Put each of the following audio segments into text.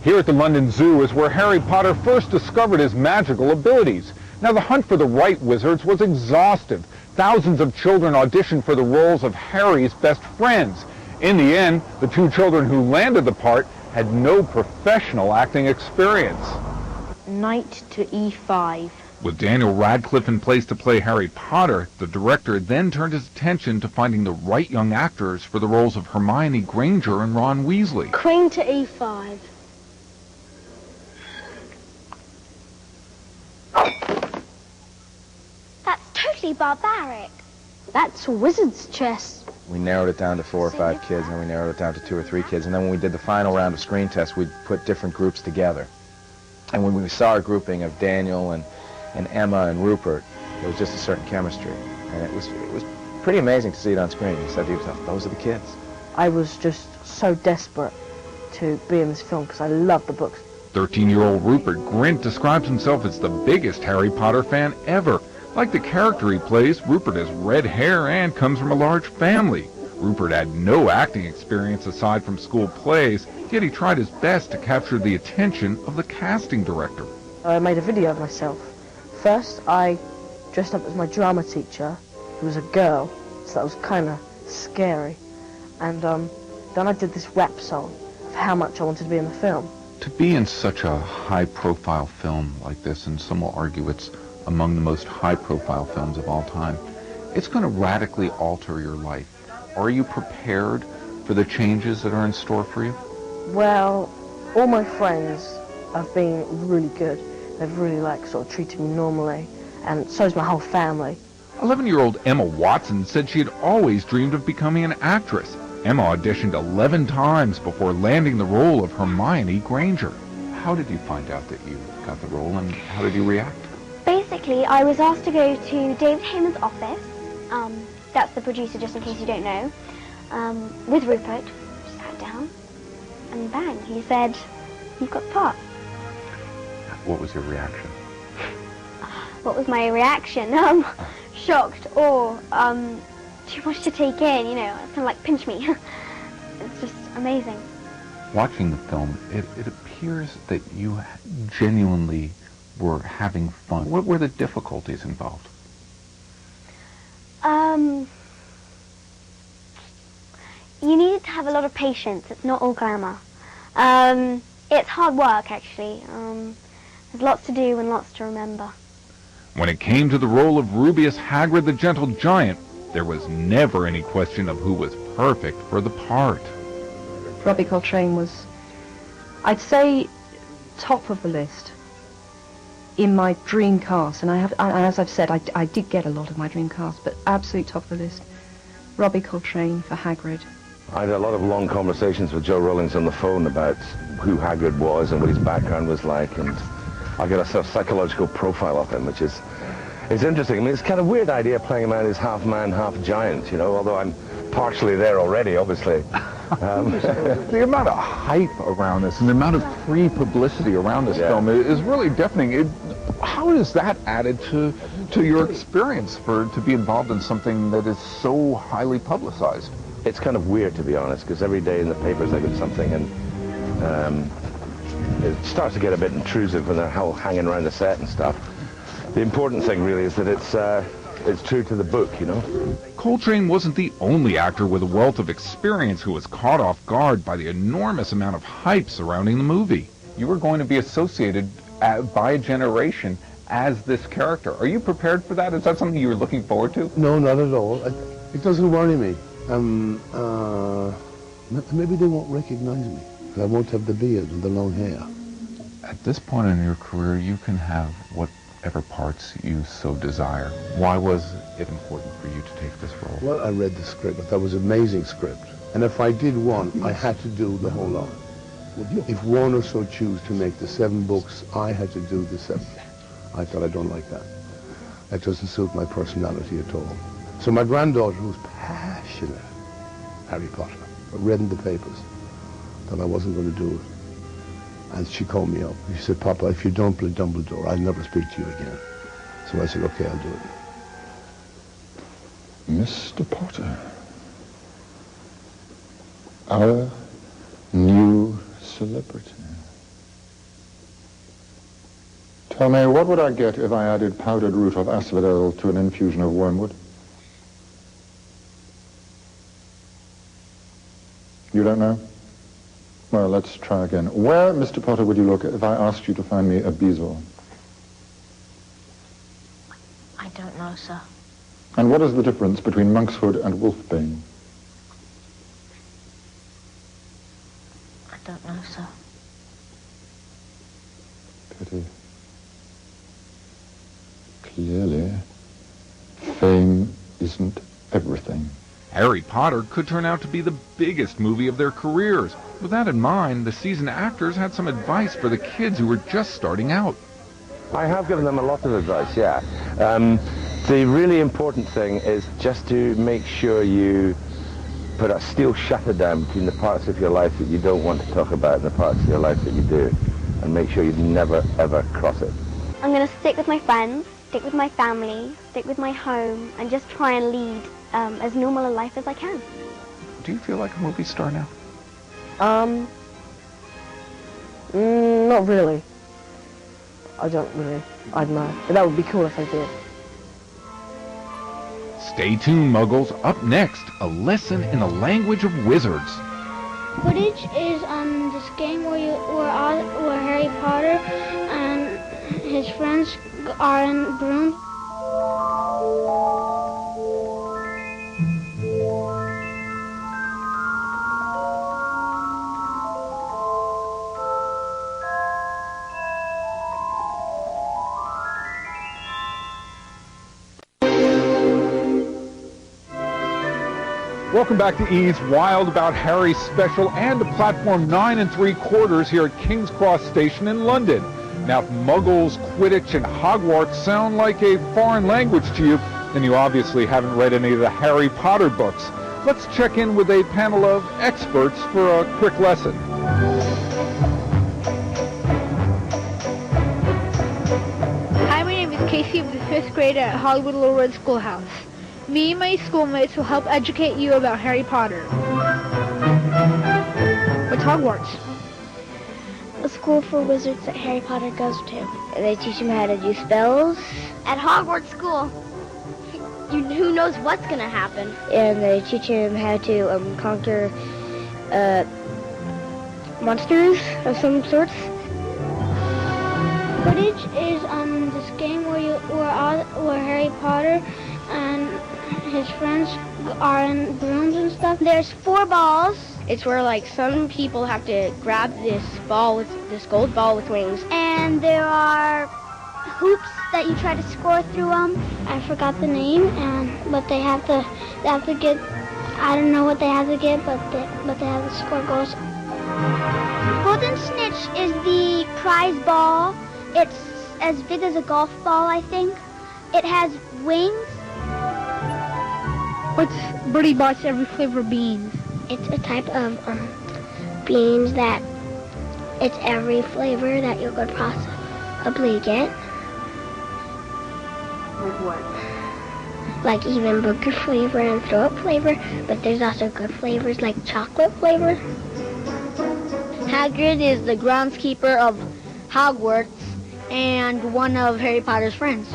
Here at the London Zoo is where Harry Potter first discovered his magical abilities. Now, the hunt for the right wizards was exhaustive. Thousands of children auditioned for the roles of Harry's best friends. In the end, the two children who landed the part had no professional acting experience. Knight to e5. With Daniel Radcliffe in place to play Harry Potter, the director then turned his attention to finding the right young actors for the roles of Hermione Granger and Ron Weasley. Queen to e5. That's totally barbaric. That's wizard's chess. We narrowed it down to 4 or 5 kids, and then we narrowed it down to 2 or 3 kids. And then when we did the final round of screen tests, we put different groups together. And when we saw a grouping of Daniel and Emma and Rupert, there was just a certain chemistry. And it was pretty amazing to see it on screen. You said to yourself, those are the kids. I was just so desperate to be in this film because I love the books. 13-year-old Rupert Grint describes himself as the biggest Harry Potter fan ever. Like the character he plays, Rupert has red hair and comes from a large family. Rupert had no acting experience aside from school plays, yet he tried his best to capture the attention of the casting director. I made a video of myself. First, I dressed up as my drama teacher, who was a girl, so that was kind of scary. And then I did this rap song of how much I wanted to be in the film. To be in such a high-profile film like this, and some will argue it's among the most high-profile films of all time, it's going to radically alter your life. Are you prepared for the changes that are in store for you? Well, all my friends have been really good. They've really sort of treated me normally, and so's my whole family. 11-year-old Emma Watson said she had always dreamed of becoming an actress. Emma auditioned 11 times before landing the role of Hermione Granger. How did you find out that you got the role, and how did you react? Basically, I was asked to go to David Heyman's office. That's the producer, just in case you don't know. With Rupert. Sat down, and bang, he said, "You've got the part." What was your reaction? What was my reaction? Shocked, or too much to take in, you know, it's kind of like pinch me. It's just amazing. Watching the film, it appears that you genuinely were having fun. What were the difficulties involved? You needed to have a lot of patience. It's not all glamour. It's hard work, actually. There's lots to do and lots to remember. When it came to the role of Rubeus Hagrid the Gentle Giant, there was never any question of who was perfect for the part. Robbie Coltrane was, I'd say, top of the list in my dream cast, and as I've said, I did get a lot of my dream cast, but absolute top of the list, Robbie Coltrane for Hagrid. I had a lot of long conversations with Joe Rollins on the phone about who Hagrid was and what his background was like, and I got a sort of psychological profile of him, which is it's interesting. I mean, it's kind of a weird idea playing a man who's half man, half giant, you know, although I'm partially there already, obviously. The amount of hype around this and the amount of free publicity around this film is really deafening. How is that added to your experience to be involved in something that is so highly publicized? It's kind of weird, to be honest, because every day in the papers I get something, and it starts to get a bit intrusive when they're hanging around the set and stuff. The important thing really is that it's true to the book, you know. Coltrane wasn't the only actor with a wealth of experience who was caught off guard by the enormous amount of hype surrounding the movie. You were going to be associated by a generation as this character. Are you prepared for that? Is that something you were looking forward to? No, not at all. It doesn't worry me. Maybe they won't recognize me. I won't have the beard and the long hair. At this point in your career, you can have whatever parts you so desire. Why was it important for you to take this role? Well, I read the script. I thought it was an amazing script. And if I did one, I had to do the whole lot. If Warner so choose to make the 7 books, I had to do the 7. I thought, I don't like that. That doesn't suit my personality at all. So my granddaughter, who's passionate Harry Potter, read in the papers that I wasn't going to do it. And she called me up. She said, "Papa, if you don't play Dumbledore, I'll never speak to you again." So I said, "Okay, I'll do it." Mr. Potter, our new celebrity. Tell me, what would I get if I added powdered root of asphodel to an infusion of wormwood? You don't know? Well, let's try again. Where, Mr. Potter, would you look if I asked you to find me a bezoar? I don't know, sir. And what is the difference between monkshood and wolfbane? I don't know, sir. Pity. Clearly, fame isn't everything. Harry Potter could turn out to be the biggest movie of their careers. With that in mind, the seasoned actors had some advice for the kids who were just starting out. I have given them a lot of advice, yeah. The really important thing is just to make sure you put a steel shutter down between the parts of your life that you don't want to talk about and the parts of your life that you do, and make sure you never, ever cross it. I'm going to stick with my friends, stick with my family, stick with my home, and just try and lead as normal a life as I can. Do you feel like a movie star now? Not really. I don't really. I don't know. But that would be cool if I did. Stay tuned, Muggles. Up next, a lesson in the language of wizards. Quidditch is this game where Harry Potter and his friends are in brooms. Welcome back to E's Wild About Harry special and to Platform 9 3/4 here at King's Cross Station in London. Now, if Muggles, Quidditch, and Hogwarts sound like a foreign language to you, then you obviously haven't read any of the Harry Potter books. Let's check in with a panel of experts for a quick lesson. Hi, my name is Casey of the 5th grade at Hollywood Little Red Schoolhouse. Me and my schoolmates will help educate you about Harry Potter. What's Hogwarts? A school for wizards that Harry Potter goes to. They teach him how to do spells. At Hogwarts School, who knows what's going to happen? And they teach him how to conquer monsters of some sorts. Quidditch is this game where Harry Potter and his friends are in brooms and stuff. There's 4 balls. It's where like some people have to grab this gold ball with wings. And there are hoops that you try to score through them. I forgot the name, but they have to get. I don't know what they have to get, but they have to score goals. Golden Snitch is the prize ball. It's as big as a golf ball, I think. It has wings. What's Birdie Bot's every flavor beans? It's a type of beans that it's every flavor that you could possibly get. Like what? Like even booger flavor and throw-up flavor, but there's also good flavors like chocolate flavor. Hagrid is the groundskeeper of Hogwarts and one of Harry Potter's friends.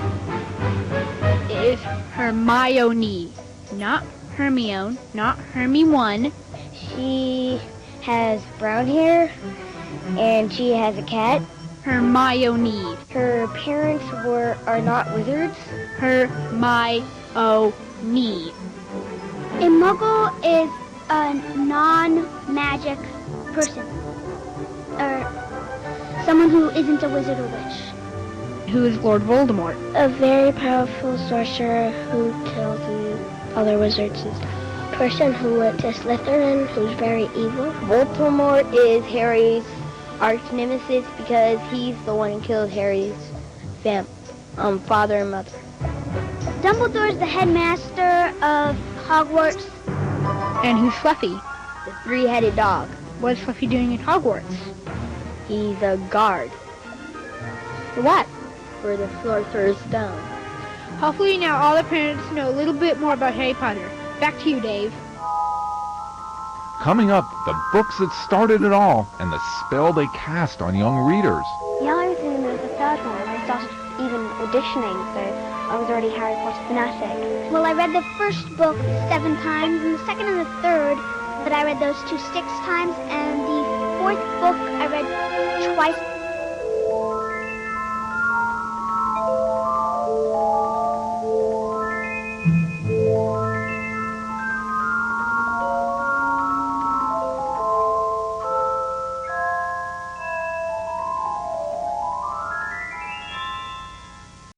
Is Hermione, not Hermione, not Hermione. She has brown hair and she has a cat. Hermione. Her parents are not wizards. Hermione. A muggle is a non-magic person. Or someone who isn't a wizard or witch. Who is Lord Voldemort? A very powerful sorcerer who kills other wizards and stuff. Person who went to Slytherin, who's very evil. Voldemort is Harry's arch nemesis because he's the one who killed Harry's father and mother. Dumbledore's the headmaster of Hogwarts. And who's Fluffy? The 3-headed dog. What's Fluffy doing at Hogwarts? He's a guard. For what? For the Sorcerer's Stone. Hopefully now all the parents know a little bit more about Harry Potter. Back to you, Dave. Coming up, the books that started it all and the spell they cast on young readers. The only thing that was the third one, I started auditioning, so I was already Harry Potter fanatic. Well, I read the first book 7 times, and the second and the third, but I read those 2 6 times, and the 4th book I read twice